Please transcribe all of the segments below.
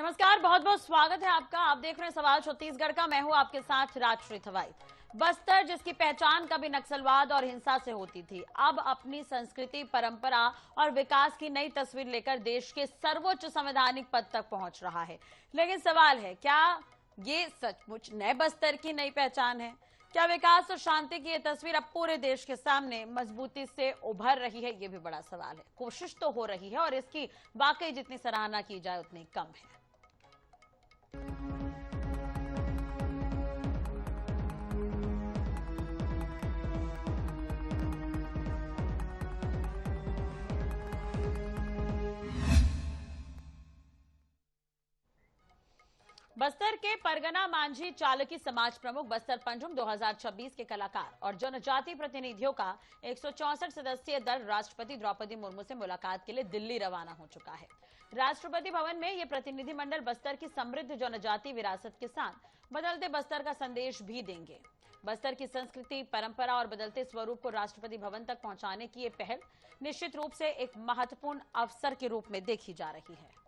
नमस्कार, बहुत बहुत स्वागत है आपका। आप देख रहे हैं सवाल छत्तीसगढ़ का। मैं हूं आपके साथ राजश्री थवाई। बस्तर, जिसकी पहचान कभी नक्सलवाद और हिंसा से होती थी, अब अपनी संस्कृति, परंपरा और विकास की नई तस्वीर लेकर देश के सर्वोच्च संवैधानिक पद तक पहुंच रहा है। लेकिन सवाल है, क्या ये सचमुच नए बस्तर की नई पहचान है? क्या विकास और शांति की ये तस्वीर अब पूरे देश के सामने मजबूती से उभर रही है? ये भी बड़ा सवाल है। कोशिश तो हो रही है और इसकी वाकई जितनी सराहना की जाए उतनी कम है। बस्तर के परगना मांझी चालकी समाज प्रमुख बस्तर पंजुम 2026 के कलाकार और जनजाति प्रतिनिधियों का 164 सदस्यीय दल राष्ट्रपति द्रौपदी मुर्मू से मुलाकात के लिए दिल्ली रवाना हो चुका है। राष्ट्रपति भवन में ये प्रतिनिधिमंडल बस्तर की समृद्ध जनजाति विरासत के साथ बदलते बस्तर का संदेश भी देंगे। बस्तर की संस्कृति, परंपरा और बदलते स्वरूप को राष्ट्रपति भवन तक पहुंचाने की ये पहल निश्चित रूप से एक महत्वपूर्ण अवसर के रूप में देखी जा रही है।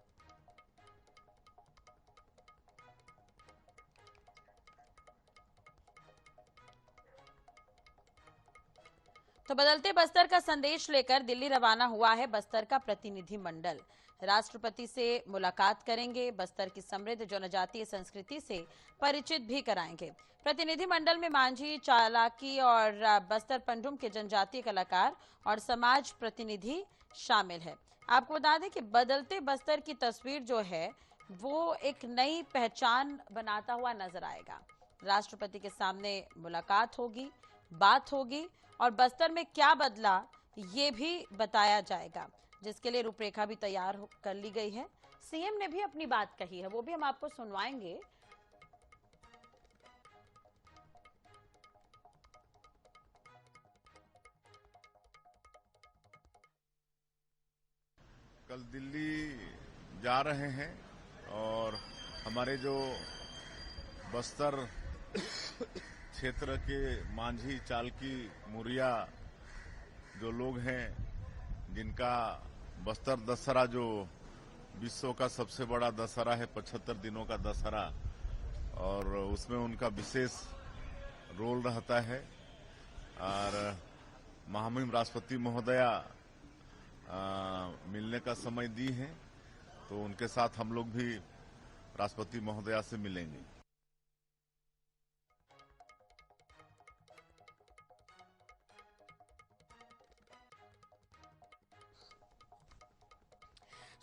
तो बदलते बस्तर का संदेश लेकर दिल्ली रवाना हुआ है बस्तर का प्रतिनिधि मंडल। राष्ट्रपति से मुलाकात करेंगे, बस्तर की समृद्ध जनजातीय संस्कृति से परिचित भी कराएंगे। प्रतिनिधि मंडल में मांझी, चालाकी और बस्तर पंडुम के जनजातीय कलाकार और समाज प्रतिनिधि शामिल है। आपको बता दें कि बदलते बस्तर की तस्वीर जो है वो एक नई पहचान बनाता हुआ नजर आएगा। राष्ट्रपति के सामने मुलाकात होगी, बात होगी और बस्तर में क्या बदला ये भी बताया जाएगा, जिसके लिए रूपरेखा भी तैयार कर ली गई है। सीएम ने भी अपनी बात कही है, वो भी हम आपको सुनवाएंगे। कल दिल्ली जा रहे हैं और हमारे जो बस्तर क्षेत्र के मांझी, चालकी, मुरिया जो लोग हैं, जिनका बस्तर दशहरा जो विश्व का सबसे बड़ा दशहरा है, 75 दिनों का दशहरा, और उसमें उनका विशेष रोल रहता है। और महामहिम राष्ट्रपति महोदया मिलने का समय दी है, तो उनके साथ हम लोग भी राष्ट्रपति महोदया से मिलेंगे।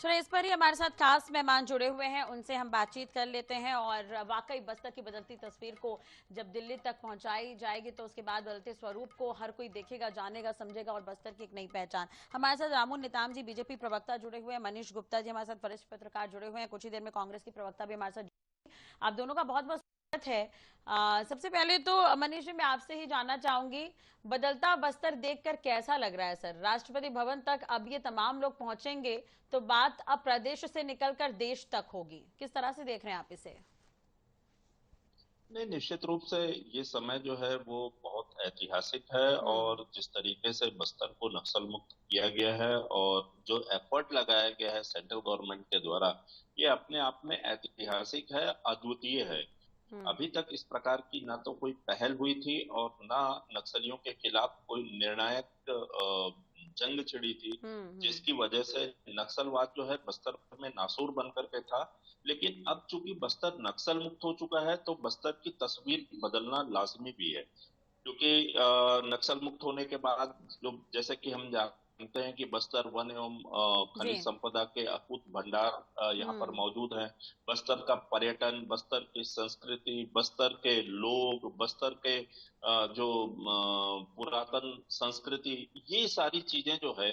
चलिए, इस पर ही हमारे साथ खास मेहमान जुड़े हुए हैं, उनसे हम बातचीत कर लेते हैं। और वाकई बस्तर की बदलती तस्वीर को जब दिल्ली तक पहुंचाई जाएगी तो उसके बाद बदलते स्वरूप को हर कोई देखेगा, जानेगा, समझेगा और बस्तर की एक नई पहचान। हमारे साथ रामू नेताम जी, बीजेपी प्रवक्ता जुड़े हुए हैं, मनीष गुप्ता जी हमारे साथ वरिष्ठ पत्रकार जुड़े हुए हैं, कुछ ही देर में कांग्रेस की प्रवक्ता भी हमारे साथ। आप दोनों का बहुत बहुत स्वागत है। सबसे पहले तो मनीष जी, मैं आपसे ही जानना चाहूंगी, बदलता बस्तर देखकर कैसा लग रहा है सर? राष्ट्रपति भवन तक अब ये तमाम लोग पहुंचेंगे तो बात अब प्रदेश से निकलकर देश तक होगी। किस तरह से देख रहे हैं आप इसे? नहीं, निश्चित रूप से ये समय जो है वो बहुत ऐतिहासिक है। हम्म। और जिस तरीके से बस्तर को नक्सल मुक्त किया गया है और जो एफर्ट लगाया गया है सेंट्रल गवर्नमेंट के द्वारा, ये अपने आप में ऐतिहासिक है, अद्वितीय है। हम्म। अभी तक इस प्रकार की ना तो कोई पहल हुई थी और ना नक्सलियों के खिलाफ कोई निर्णायक जंग छिड़ी थी, हम्म। जिसकी वजह से नक्सलवाद जो है बस्तर में नासूर बन करके था। लेकिन अब चूंकि बस्तर नक्सल मुक्त हो चुका है तो बस्तर की तस्वीर बदलना लाजमी भी है। क्योंकि नक्सल मुक्त होने के बाद जो, जैसे कि हम जानते हैं कि बस्तर वन एवं जी। खनिज संपदा के अकूत भंडार यहाँ पर हम्म। मौजूद हैं। बस्तर का पर्यटन, बस्तर की संस्कृति, बस्तर के लोग, बस्तर के जो पुरातन संस्कृति, ये सारी चीजें जो है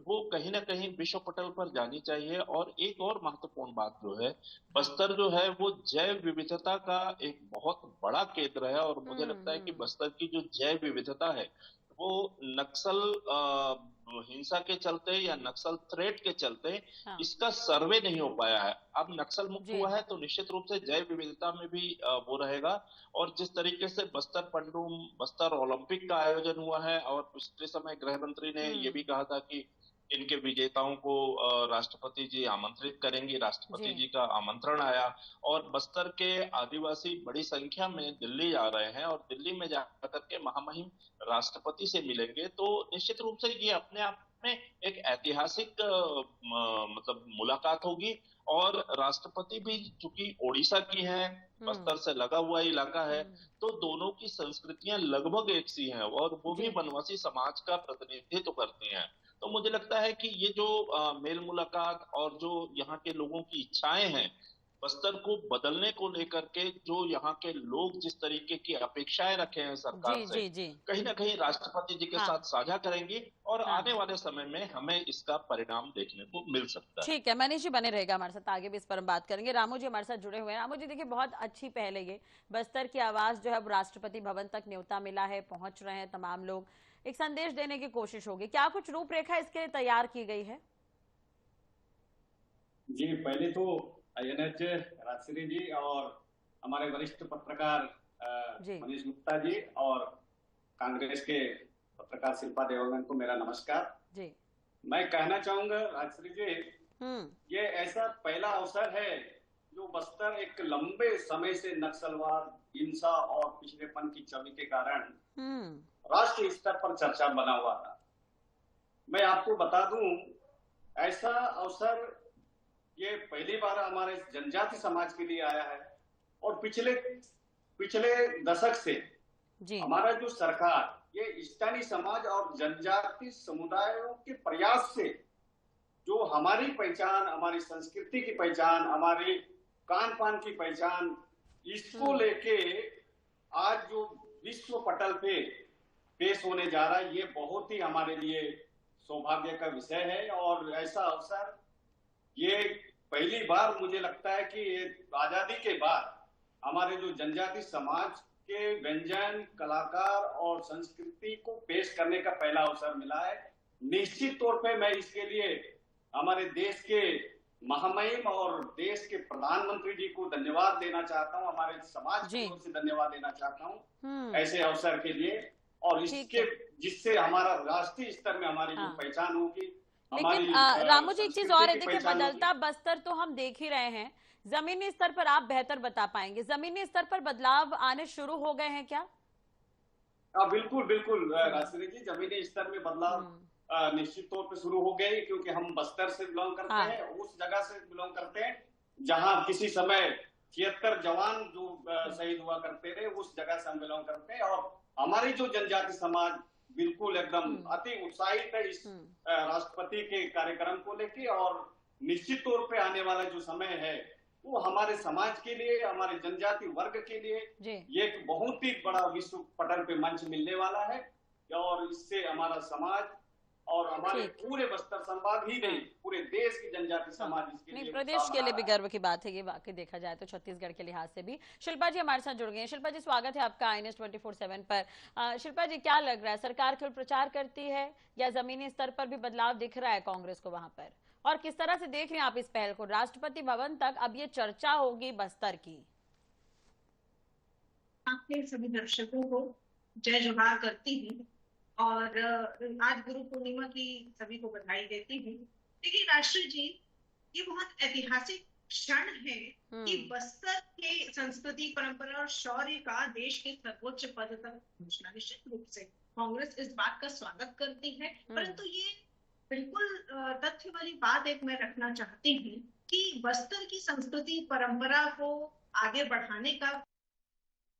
वो कहीं ना कहीं विश्व पटल पर जानी चाहिए। और एक और महत्वपूर्ण बात जो है, हाँ। बस्तर जो है वो जैव विविधता का एक बहुत बड़ा केंद्र है। और मुझे लगता है कि हम्म। बस्तर की जो जैव विविधता है वो नक्सल हिंसा के चलते या नक्सल थ्रेट के चलते हाँ। इसका सर्वे नहीं हो पाया है। अब नक्सल मुक्त जी। हुआ है तो निश्चित रूप से जैव विविधता में भी वो रहेगा। और जिस तरीके से बस्तर पंडुम, बस्तर ओलंपिक का आयोजन हुआ है और पिछले समय गृह मंत्री ने ये भी हम्म। कहा था कि इनके विजेताओं को राष्ट्रपति जी आमंत्रित करेंगे। राष्ट्रपति जी जी का आमंत्रण आया और बस्तर के आदिवासी बड़ी संख्या में दिल्ली जा रहे हैं और दिल्ली में जाकर के महामहिम राष्ट्रपति से मिलेंगे। तो निश्चित रूप से ये अपने आप में एक ऐतिहासिक मतलब मुलाकात होगी। और राष्ट्रपति भी चूंकि ओडिशा की हैं, बस्तर से लगा हुआ इलाका है, तो दोनों की संस्कृतियां लगभग एक सी हैं और वो भी जी वनवासी समाज का प्रतिनिधित्व करती हैं। तो मुझे लगता है कि ये जो मेल मुलाकात और जो यहाँ के लोगों की इच्छाएं हैं बस्तर को बदलने को लेकर के, जो यहाँ के लोग जिस तरीके की अपेक्षाएं रखे हैं सरकार जी से, जी जी कहीं ना कहीं राष्ट्रपति जी के हाँ साथ साझा करेंगी और हाँ आने वाले समय में हमें इसका परिणाम देखने को मिल सकता है। ठीक है, मनीष जी बने रहेगा हमारे साथ, आगे भी इस पर हम बात करेंगे। रामू जी हमारे साथ जुड़े हुए हैं। रामू जी देखिए, बहुत अच्छी पहल है ये, बस्तर की आवाज जो है अब राष्ट्रपति भवन तक न्योता मिला है, पहुंच रहे हैं तमाम लोग, एक संदेश देने की कोशिश होगी। क्या कुछ रूपरेखा इसके लिए तैयार की गई है? जी, पहले तो INH राजश्री जी और हमारे वरिष्ठ पत्रकार जी मनीष गुप्ता जी और कांग्रेस के पत्रकार शिल्पा देवगन को मेरा नमस्कार। जी मैं कहना चाहूंगा राजश्री जी, ये ऐसा पहला अवसर है जो बस्तर एक लंबे समय से नक्सलवाद, हिंसा और पिछड़ेपन की छवि के कारण राष्ट्रीय स्तर पर चर्चा बना हुआ था। मैं आपको बता दूं, ऐसा अवसर ये पहली बार हमारे जनजाति समाज के लिए आया है और पिछले दशक से जी हमारा जो सरकार ये स्थानीय समाज और जनजाति समुदायों के प्रयास से जो हमारी पहचान, हमारी संस्कृति की पहचान, हमारी खान पान की पहचान, इसको लेके आज जो विश्व पटल पे पेश होने जा रहा है, ये बहुत ही हमारे लिए सौभाग्य का विषय है। और ऐसा अवसर ये पहली बार मुझे लगता है कि आजादी के बाद हमारे जो जनजाति समाज के व्यंजन, कलाकार और संस्कृति को पेश करने का पहला अवसर मिला है। निश्चित तौर पे मैं इसके लिए हमारे देश के महामहिम और देश के प्रधानमंत्री जी को धन्यवाद देना चाहता हूं, हमारे समाज की ओर से धन्यवाद देना चाहता हूं ऐसे अवसर के लिए, और इसके जिससे हमारा राष्ट्रीय स्तर में हमारी जो पहचान होगी। लेकिन रामू जी एक चीज और है, देखिए बदलता बस्तर तो हम देख ही रहे हैं, जमीनी स्तर पर आप बेहतर बता पाएंगे, जमीनी स्तर पर बदलाव आने शुरू हो गए हैं क्या? बिल्कुल बिल्कुल राजश्री जी, जमीनी स्तर में बदलाव निश्चित तौर पे शुरू हो गए, क्योंकि हम बस्तर से बिलोंग करते हैं, उस जगह से बिलोंग करते हैं जहां किसी समय 76 जवान जो शहीद हुआ करते थे, उस जगह से हम बिलोंग करते हैं। और हमारी जो जनजाति समाज बिल्कुल एकदम अति उत्साहित है इस राष्ट्रपति के कार्यक्रम को लेके, और निश्चित तौर पे आने वाला जो समय है वो हमारे समाज के लिए, हमारे जनजाति वर्ग के लिए ये एक बहुत ही बड़ा विश्व पटल पे मंच मिलने वाला है। और इससे हमारा समाज और हमारे पूरे बस्तर संभाग ही नहीं, पूरे देश की जनजाति समाज इसके लिए, प्रदेश के लिए भी गर्व की बात है ये, वाकई देखा जाए तो छत्तीसगढ़ के लिहाज से भी। शिल्पा जी हमारे साथ जुड़ गए हैं। शिल्पा जी स्वागत है आपका INS 24/7 पर। शिल्पा जी क्या लग रहा है, सरकार केवल प्रचार करती है या जमीनी स्तर पर भी बदलाव दिख रहा है कांग्रेस को वहां पर, और किस तरह से देख रहे हैं आप इस पहल को? राष्ट्रपति भवन तक अब ये चर्चा होगी बस्तर की। आपके सभी दर्शकों को जय जोहार करती हूँ और आज गुरु पूर्णिमा की सभी को बधाई देती हूँ। देखिए राष्ट्रीय जी, ये बहुत ऐतिहासिक क्षण है कि बस्तर के संस्कृति, परंपरा और शौर्य का देश के सर्वोच्च पद तक पहुंचना। निश्चित रूप से कांग्रेस इस बात का स्वागत करती है, परंतु ये बिल्कुल तथ्य वाली बात एक मैं रखना चाहती हूँ कि बस्तर की संस्कृति परंपरा को आगे बढ़ाने का,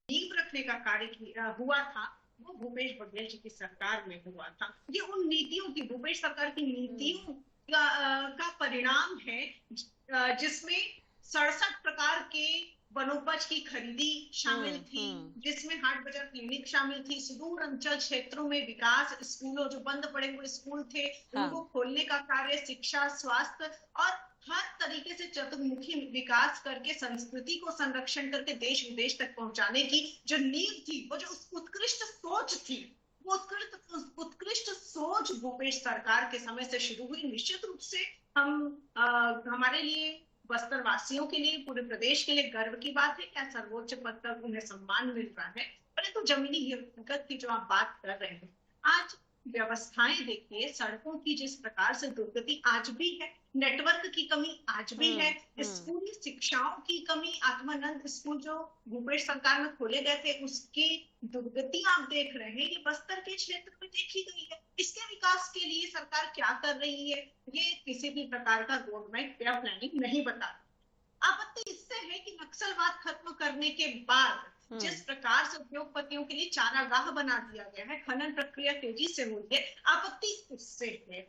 नींव रखने का कार्य हुआ था, वो भूपेश बघेल जी की सरकार में हुआ था। ये उन नीतियों की, भूपेश सरकार की नीतियों का परिणाम है जिसमें 67 प्रकार के वनोपज की खरीदी शामिल थी, जिसमें हाट बाजार क्लिनिक शामिल थी, सुदूर अंचल क्षेत्रों में विकास, स्कूलों जो बंद पड़े हुए स्कूल थे उनको खोलने का कार्य, शिक्षा, स्वास्थ्य और हर तरीके से चतुर्मुखी विकास करके संस्कृति को संरक्षण करके देश विदेश तक पहुंचाने की जो नींव थी, वो जो उत्कृष्ट सोच थी, वो उत्कृष्ट सोच भूपेश सरकार के समय से शुरू हुई। निश्चित रूप से हमारे लिए, बस्तर वासियों के लिए, पूरे प्रदेश के लिए गर्व की बात है क्या सर्वोच्च पद तक उन्हें सम्मान मिल रहा है। परंतु जमीनी हकीकत की जो आप बात कर रहे हैं, आज व्यवस्थाएं देखिए, सड़कों की जिस प्रकार से दुर्गति आज भी है, नेटवर्क की कमी आज भी है, स्कूली शिक्षाओं की कमी, आत्मानंद स्कूल जो भूपेश सरकार में खोले गए थे उसकी दुर्गति आप देख रहे हैं, ये बस्तर के क्षेत्र में देखी गई है। इसके विकास के लिए सरकार क्या कर रही है, ये किसी भी प्रकार का रोड मैप या प्लानिंग नहीं बता। आपत्ति इससे है कि नक्सलवाद खत्म करने के बाद जिस प्रकार से उद्योगपतियों के लिए चारागाह बना दिया गया है, खनन प्रक्रिया तेजी से हो रही है, आपत्ति इससे है।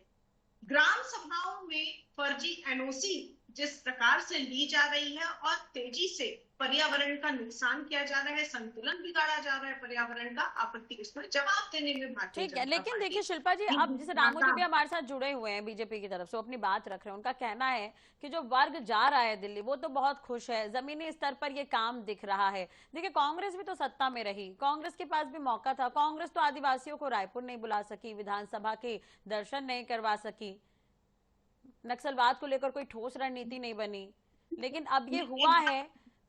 ग्राम सभाओं में फर्जी एनओसी जिस प्रकार से ली जा रही है और तेजी से पर्यावरण का नुकसान किया जा रहा है, संतुलन बिगाड़ा जा रहा है पर्यावरण का, आपत्ति इसमें जवाब देने में भारतीय ठीक है। लेकिन देखिए शिल्पा जी, अब जैसे रामू जी भी हमारे साथ जुड़े हुए हैं बीजेपी की तरफ से, अपनी बात रख रहे हैं। उनका कहना है कि जो वर्ग जा रहा है दिल्ली वो तो बहुत खुश है, जमीनी स्तर पर ये काम दिख रहा है। देखिए कांग्रेस भी तो सत्ता में रही, कांग्रेस के पास भी मौका था, कांग्रेस तो आदिवासियों को रायपुर नहीं बुला सकी, विधानसभा के दर्शन नहीं करवा सकी, नक्सलवाद को लेकर कोई ठोस रणनीति नहीं बनी। लेकिन अब ये हुआ है,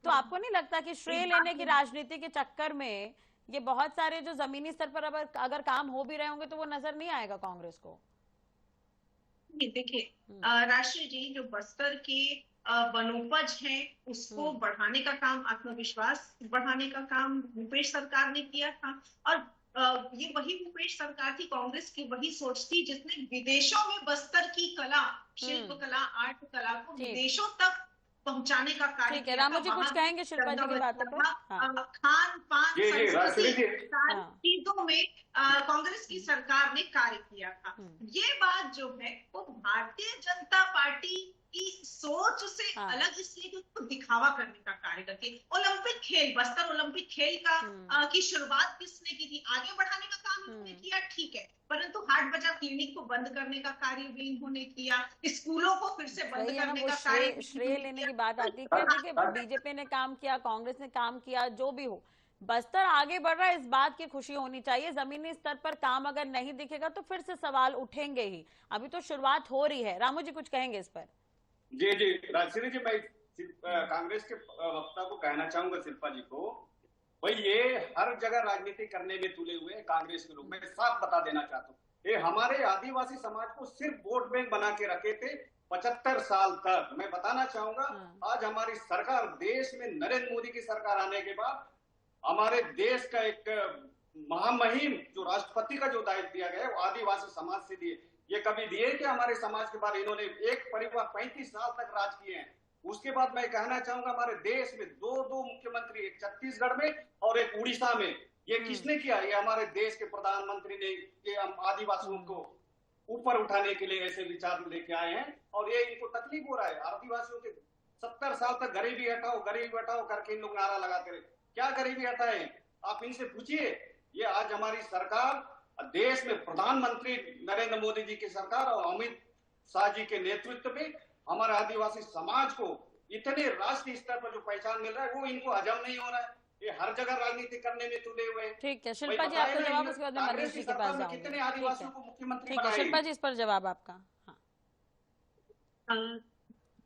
तो आपको नहीं लगता कि श्रेय लेने की राजनीति के चक्कर में ये बहुत सारे जो जमीनी स्तर पर अगर काम हो भी रहे होंगे तो वो नजर नहीं आएगा कांग्रेस को? देखिए राष्ट्रीय जी, जो बस्तर के वनोपज है उसको बढ़ाने का काम, आत्मविश्वास बढ़ाने का काम भूपेश सरकार ने किया था। और ये वही भूपेश सरकार थी, कांग्रेस की वही सोच थी जिसने विदेशों में बस्तर की कला, शिल्प कला, आर्ट कला को विदेशों तक पहुंचाने का कार्य किया। रामू जी कुछ कहेंगे शिल्पा जी की बातों पर? खान पान चीजों में कांग्रेस की सरकार ने कार्य किया था। ये बात जो है वो भारतीय जनता पार्टी की सोच से अलग इसलिए कि उसको दिखावा करने का कार्य करती है। ओलंपिक खेल, बस्तर ओलंपिक खेल का की शुरुआत किसने की थी, आगे बढ़ाने का काम इन्होंने किया, ठीक है, परंतु हाट बाजार क्लिनिक को बंद करने का कार्य भी इन्होंने किया, स्कूलों को फिर से बंद करने का कार्य। श्रेय लेने की बात आती है कि बीजेपी ने काम किया, कांग्रेस ने काम किया, जो भी हो, बस्तर आगे बढ़ रहा है, इस बात की खुशी होनी चाहिए। जमीनी स्तर पर काम अगर नहीं दिखेगा तो फिर से सवाल उठेंगे ही, अभी तो शुरुआत हो रही है। रामू जी कुछ कहेंगे इस पर? जी जी राजश्री जी, मैं कांग्रेस के वक्ता को कहना चाहूंगा, शिल्पा जी को, भाई ये हर जगह राजनीति करने में तुले हुए कांग्रेस के लोग। मैं साफ बता देना चाहता हूँ, ये हमारे आदिवासी समाज को सिर्फ वोट बैंक बना के रखे थे 75 साल तक। मैं बताना चाहूंगा आज हमारी सरकार, देश में नरेंद्र मोदी की सरकार आने के बाद हमारे देश का एक महामहिम जो राष्ट्रपति का जो दायित्व दिया गया है वो आदिवासी समाज से दिए। ये कभी दिए कि हमारे समाज के बाद इन्होंने एक परिवार 35 साल तक राज किए हैं। उसके बाद मैं कहना चाहूंगा हमारे देश में दो मुख्यमंत्री, एक छत्तीसगढ़ में और एक उड़ीसा में। ये किसने किया? ये हमारे देश के प्रधानमंत्री ने ये आदिवासियों को ऊपर उठाने के लिए ऐसे विचार लेके आए हैं और ये इनको तकलीफ हो रहा है। आदिवासियों के 70 साल तक गरीबी हटाओ करके इन लोग नारा लगाते रहे। क्या गरीबी हटाए? आप इनसे पूछिए। ये आज हमारी सरकार, देश में प्रधानमंत्री नरेंद्र मोदी जी की सरकार और अमित शाह जी के नेतृत्व में हमारे आदिवासी समाज को इतने राष्ट्रीय स्तर पर जो पहचान मिल रहा है वो इनको हजम नहीं हो रहा है। ये हर जगह राजनीति करने में तुले हुए। ठीक है शिल्पा जी, आपका जवाब, उसके बाद मनीष जी के पास जाऊंगी। कितने आदिवासियों को मुख्यमंत्री ठीक है शिल्पा जी, इस पर जवाब आपका।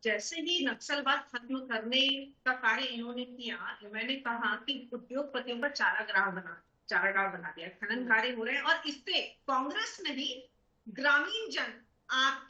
जैसे ही नक्सलवाद खत्म करने का कार्य इन्होंने किया, मैंने कहा कि उद्योगपतियों पर चारागाह बना दिया, खनन कार्य हो रहे हैं और इससे कांग्रेस नहीं, ग्रामीण जन आप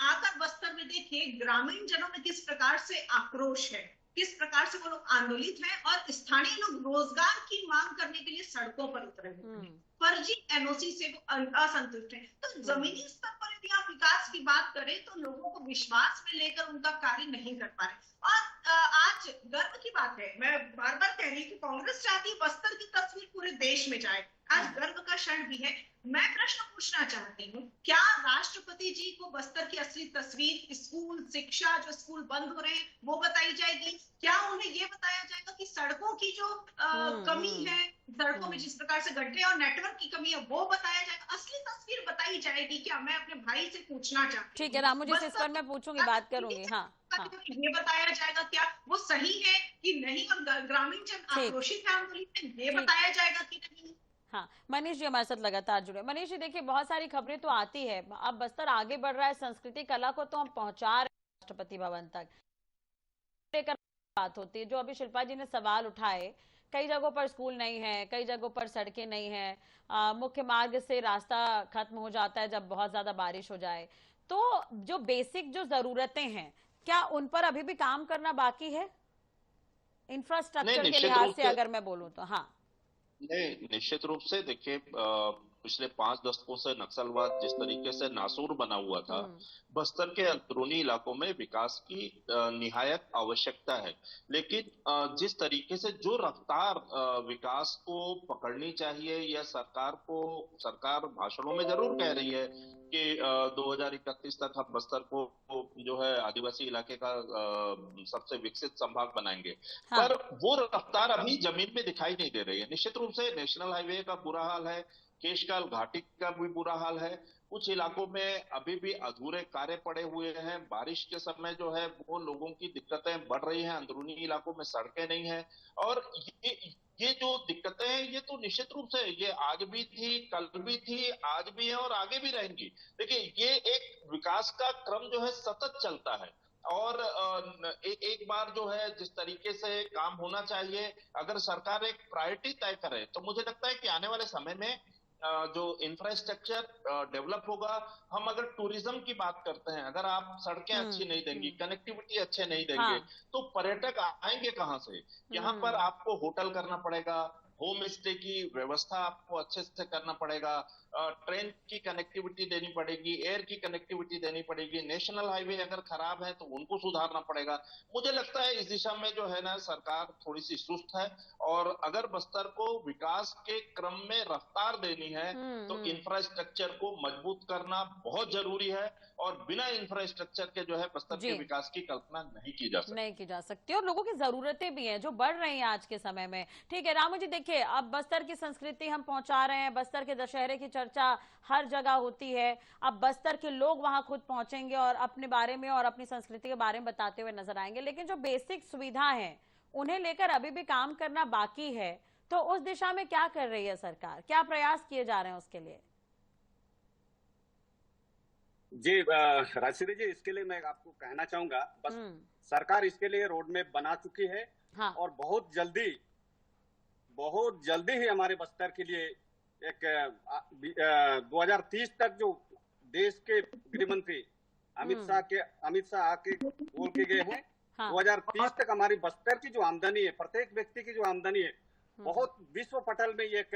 आकर बस्तर में देखिए ग्रामीण जनों में किस प्रकार से आक्रोश है, किस प्रकार से वो लोग आंदोलित हैं और स्थानीय लोग रोजगार की मांग करने के लिए सड़कों पर उतरे हुए हैं। फर्जी एनओसी से वो असंतुष्ट हैं। तो जमीनी स्तर पर यदि आप विकास की बात करें तो लोगों को विश्वास में लेकर उनका कार्य नहीं कर पा रहे। और आज गर्व की बात है, मैं बार बार कह रही हूँ कि कांग्रेस चाहती है बस्तर की तस्वीर पूरे देश में जाए, आज गर्व का क्षण भी है। मैं प्रश्न पूछना चाहती हूँ, क्या राष्ट्रपति जी को बस्तर की असली तस्वीर, स्कूल, शिक्षा, जो स्कूल बंद हो रहे हैं वो बताई जाएगी? क्या उन्हें ये बताया जाएगा कि सड़कों की जो कमी है, सड़कों में जिस प्रकार से गड्ढे और नेटवर्क की कमी है वो बताया जाएगा? असली तस्वीर बताई जाएगी क्या? मैं अपने भाई से पूछना चाहती हूँ। ठीक है रामू जी, इस पर मैं पूछूंगी, बात करूंगी। हाँ, ये बताया जाएगा क्या वो सही है कि नहीं, और ग्रामीण जन आक्रोशित है आंदोलित, ये बताया जाएगा कि नहीं? हाँ, मनीष जी हमारे साथ लगातार जुड़े। मनीष जी देखिए, बहुत सारी खबरें तो आती है, अब बस्तर आगे बढ़ रहा है, संस्कृति कला को तो हम पहुंचा रहे हैं राष्ट्रपति भवन तक, बात होती है। जो अभी शिल्पा जी ने सवाल उठाए कई जगहों पर स्कूल नहीं है, कई जगहों पर सड़कें नहीं है, मुख्य मार्ग से रास्ता खत्म हो जाता है जब बहुत ज्यादा बारिश हो जाए। तो जो बेसिक जो जरूरतें हैं, क्या उन पर अभी भी काम करना बाकी है नहीं, इंफ्रास्ट्रक्चर के निश्चित लिहाज रूप से, से अगर मैं बोलूं तो? हाँ। नहीं, निश्चित रूप से देखिए, पिछले 5 दशकों से नक्सलवाद जिस तरीके से नासूर बना हुआ था, हम्म। बस्तर के अंदरूनी इलाकों में विकास की निहायत आवश्यकता है। लेकिन जिस तरीके से जो रफ्तार विकास को पकड़नी चाहिए, या सरकार भाषणों में जरूर कह रही है कि 2031 तक हम बस्तर को जो है आदिवासी इलाके का सबसे विकसित संभाग बनाएंगे, हाँ। पर वो रफ्तार अभी जमीन में दिखाई नहीं दे रही है। निश्चित रूप से नेशनल हाईवे का बुरा हाल है, केशकाल घाटी का भी बुरा हाल है, कुछ इलाकों में अभी भी अधूरे कार्य पड़े हुए हैं। बारिश के समय जो है वो लोगों की दिक्कतें बढ़ रही हैं, अंदरूनी इलाकों में सड़कें नहीं है। और ये जो दिक्कतें हैं, ये तो निश्चित रूप से ये आज भी थी, कल भी थी, आज भी है और आगे भी रहेंगी। देखिए, ये एक विकास का क्रम जो है सतत चलता है। और एक बार जो है जिस तरीके से काम होना चाहिए, अगर सरकार एक प्रायोरिटी तय करे, तो मुझे लगता है कि आने वाले समय में जो इंफ्रास्ट्रक्चर डेवलप होगा। हम अगर टूरिज्म की बात करते हैं, अगर आप सड़कें अच्छी नहीं देंगी, कनेक्टिविटी अच्छे नहीं देंगे, हाँ। तो पर्यटक आएंगे कहां से? यहाँ पर आपको होटल करना पड़ेगा, होम स्टे की व्यवस्था आपको अच्छे से करना पड़ेगा, ट्रेन की कनेक्टिविटी देनी पड़ेगी, एयर की कनेक्टिविटी देनी पड़ेगी, नेशनल हाईवे अगर खराब है तो उनको सुधारना पड़ेगा। मुझे लगता है इस दिशा में जो है ना, सरकार थोड़ी सी सुस्त है। और अगर बस्तर को विकास के क्रम में रफ्तार देनी है, तो इंफ्रास्ट्रक्चर को मजबूत करना बहुत जरूरी है। और बिना इंफ्रास्ट्रक्चर के जो है बस्तर जी, के विकास की कल्पना नहीं की जा सकती। नहीं की जा सकती, और लोगों की जरूरतें भी हैं जो बढ़ रही हैं आज के समय में। ठीक है रामू जी, देखिए अब बस्तर की संस्कृति हम पहुंचा रहे हैं, बस्तर के दशहरे की चर्चा हर जगह होती है। अब बस्तर के लोग वहां खुद पहुंचेंगे और अपने बारे में और अपनी संस्कृति के बारे में बताते हुए नजर आएंगे, लेकिन जो बेसिक सुविधा है उन्हें लेकर अभी भी काम करना बाकी है। तो उस दिशा में क्या कर रही है सरकार, क्या प्रयास किए जा रहे हैं उसके लिए? जी राजश्री जी, इसके लिए मैं आपको कहना चाहूंगा, बस सरकार इसके लिए रोड मैप बना चुकी है। हाँ। और बहुत जल्दी ही हमारे बस्तर के लिए एक 2030 तक जो देश के गृह मंत्री अमित शाह आके बोल के गए हैं, हाँ। 2030 तक हमारी बस्तर की जो आमदनी है, प्रत्येक व्यक्ति की जो आमदनी है, बहुत विश्व पटल में एक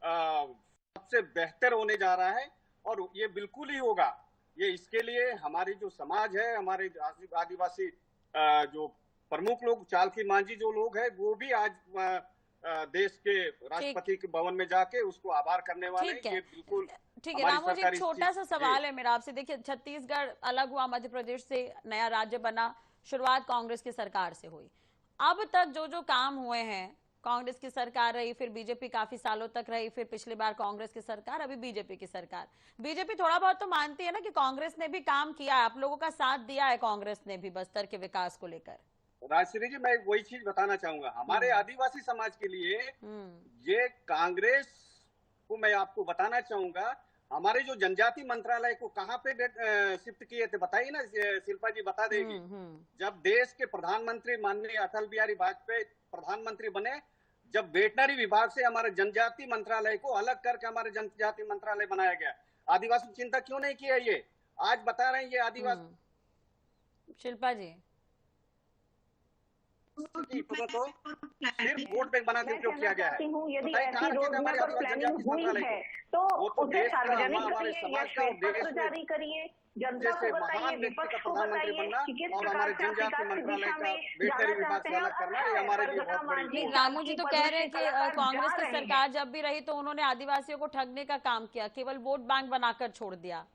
सबसे बेहतर होने जा रहा है। और ये बिल्कुल ही होगा। ये इसके लिए हमारी जो समाज है, हमारे आदिवासी जो प्रमुख लोग, चालकी मांझी जो लोग हैं, वो भी आज देश के राष्ट्रपति के भवन में जाके उसको आभार करने वाले हैं। ये बिल्कुल ठीक है रामू जी, एक छोटा सा सवाल है मेरा आपसे। देखिए, छत्तीसगढ़ अलग हुआ मध्य प्रदेश से, नया राज्य बना, शुरुआत कांग्रेस की सरकार से हुई। अब तक जो जो काम हुए हैं, कांग्रेस की सरकार रही, फिर बीजेपी काफी सालों तक रही, फिर पिछली बार कांग्रेस की सरकार, अभी बीजेपी की सरकार। बीजेपी थोड़ा बहुत तो मानती है ना कि कांग्रेस ने भी काम किया है, आप लोगों का साथ दिया है कांग्रेस ने भी बस्तर के विकास को लेकर। राजश्री जी, मैं वही चीज बताना चाहूंगा, हमारे आदिवासी समाज के लिए ये कांग्रेस को मैं आपको बताना चाहूंगा, हमारे जो जनजाति मंत्रालय को कहाँ पे शिफ्ट किए थे बताइए ना, शिल्पा जी बता देगी। जब देश के प्रधानमंत्री माननीय अटल बिहारी वाजपेयी प्रधानमंत्री बने, जब वेटनरी विभाग से हमारे जनजाति मंत्रालय को अलग करके हमारे जनजाति मंत्रालय बनाया गया। आदिवासी चिंता क्यों नहीं किया? ये आज बता रहे हैं, ये आदिवासी। शिल्पा जी, तो सिर्फ वोट बैंक बना के उपयोग किया गया है। यदि ऐसी रोड मैप और प्लानिंग हुई है तो उसे सार्वजनिक करिए या श्वेत पत्र जारी करिए, जनता को बताइए, विपक्ष को बताइए कि किस प्रकार से विकास की दिशा में जाना चाहते हैं। रामू जी तो कह रहे हैं कि कांग्रेस की सरकार जब भी रही तो उन्होंने आदिवासियों को ठगने का काम किया, केवल वोट बैंक बनाकर छोड़ दिया।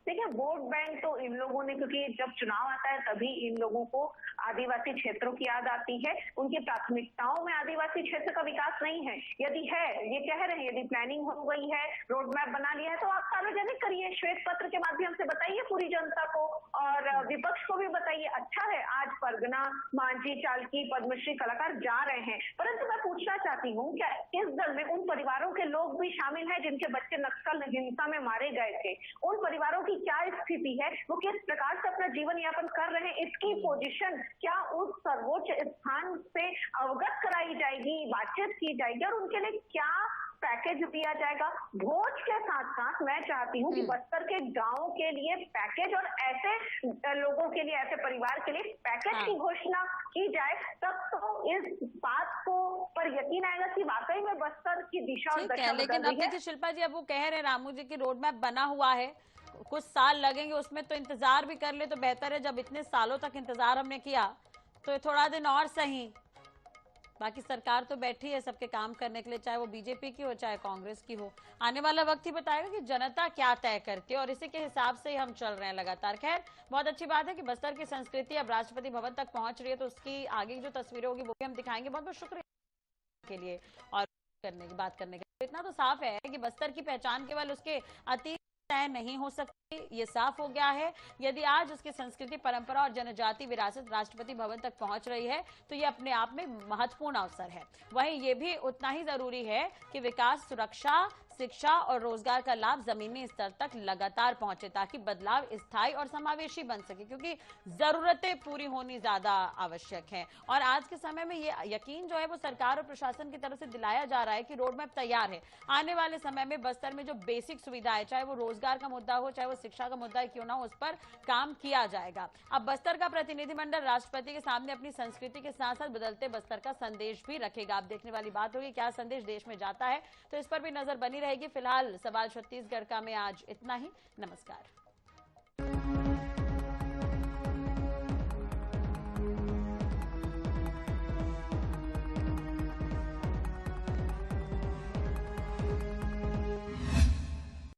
देखिए, वोट बैंक तो इन लोगों ने, क्योंकि जब चुनाव आता है तभी इन लोगों को आदिवासी क्षेत्रों की याद आती है। उनकी प्राथमिकताओं में आदिवासी क्षेत्र का विकास नहीं है। यदि है, ये कह रहे हैं, यदि प्लानिंग हो गई है, रोड मैप बना लिया है, तो आप सार्वजनिक करिए, श्वेत पत्र के माध्यम से बताइए पूरी जनता को और विपक्ष को भी बताइए। अच्छा है, आज परगना, मांझी, चालकी, पद्मश्री कलाकार जा रहे हैं, परंतु मैं पूछना चाहती हूँ, क्या इस दल में उन परिवारों के लोग भी शामिल हैं जिनके बच्चे नक्सल हिंसा में मारे गए थे? उन परिवारों क्या स्थिति है, वो किस प्रकार से अपना जीवन यापन कर रहे हैं, इसकी पोजीशन क्या उस सर्वोच्च स्थान से अवगत कराई जाएगी? की बातचीत की जाएगी और उनके लिए क्या पैकेज दिया जाएगा। भोज के साथ साथ मैं चाहती हूँ कि बस्तर के गांवों के लिए पैकेज और ऐसे लोगों के लिए, ऐसे परिवार के लिए पैकेज की घोषणा की जाए, तब तो इस बात को पर यकीन आएगा कि वाकई में बस्तर की दिशा और दशा लेकिन बदल अब रही है। देखिए शिल्पा जी, अब वो कह रहे हैं रामू जी की रोड मैप बना हुआ है, कुछ साल लगेंगे, उसमें तो इंतजार भी कर ले तो बेहतर है। जब इतने सालों तक इंतजार हमने किया तो थोड़ा दिन और सही। बाकी सरकार तो बैठी है सबके काम करने के लिए, चाहे वो बीजेपी की हो चाहे कांग्रेस की हो। आने वाला वक्त ही बताएगा कि जनता क्या तय करती है और इसी के हिसाब से ही हम चल रहे हैं लगातार। खैर, बहुत अच्छी बात है कि बस्तर की संस्कृति अब राष्ट्रपति भवन तक पहुंच रही है, तो उसकी आगे की जो तस्वीरें होगी वो भी हम दिखाएंगे। बहुत बहुत शुक्रिया के लिए और बात करने के लिए। इतना तो साफ है कि बस्तर की पहचान केवल उसके अतीत तय नहीं हो सकती, ये साफ हो गया है। यदि आज उसकी संस्कृति, परंपरा और जनजाति विरासत राष्ट्रपति भवन तक पहुंच रही है तो ये अपने आप में महत्वपूर्ण अवसर है। वहीं ये भी उतना ही जरूरी है कि विकास, सुरक्षा, शिक्षा और रोजगार का लाभ जमीनी स्तर तक लगातार पहुंचे, ताकि बदलाव स्थायी और समावेशी बन सके, क्योंकि जरूरतें पूरी होनी ज्यादा आवश्यक है। और आज के समय में ये यकीन जो है वो सरकार और प्रशासन की तरफ से दिलाया जा रहा है कि रोड मैप तैयार है। आने वाले समय में बस्तर में जो बेसिक सुविधा है, चाहे वो रोजगार का मुद्दा हो चाहे वो शिक्षा का मुद्दा क्यों ना हो, उस पर काम किया जाएगा। अब बस्तर का प्रतिनिधिमंडल राष्ट्रपति के सामने अपनी संस्कृति के साथ साथ बदलते बस्तर का संदेश भी रखेगा। अब देखने वाली बात होगी क्या संदेश देश में जाता है, तो इस पर भी नजर बनी रहेगी। फिलहाल सवाल छत्तीसगढ़ का में आज इतना ही। नमस्कार।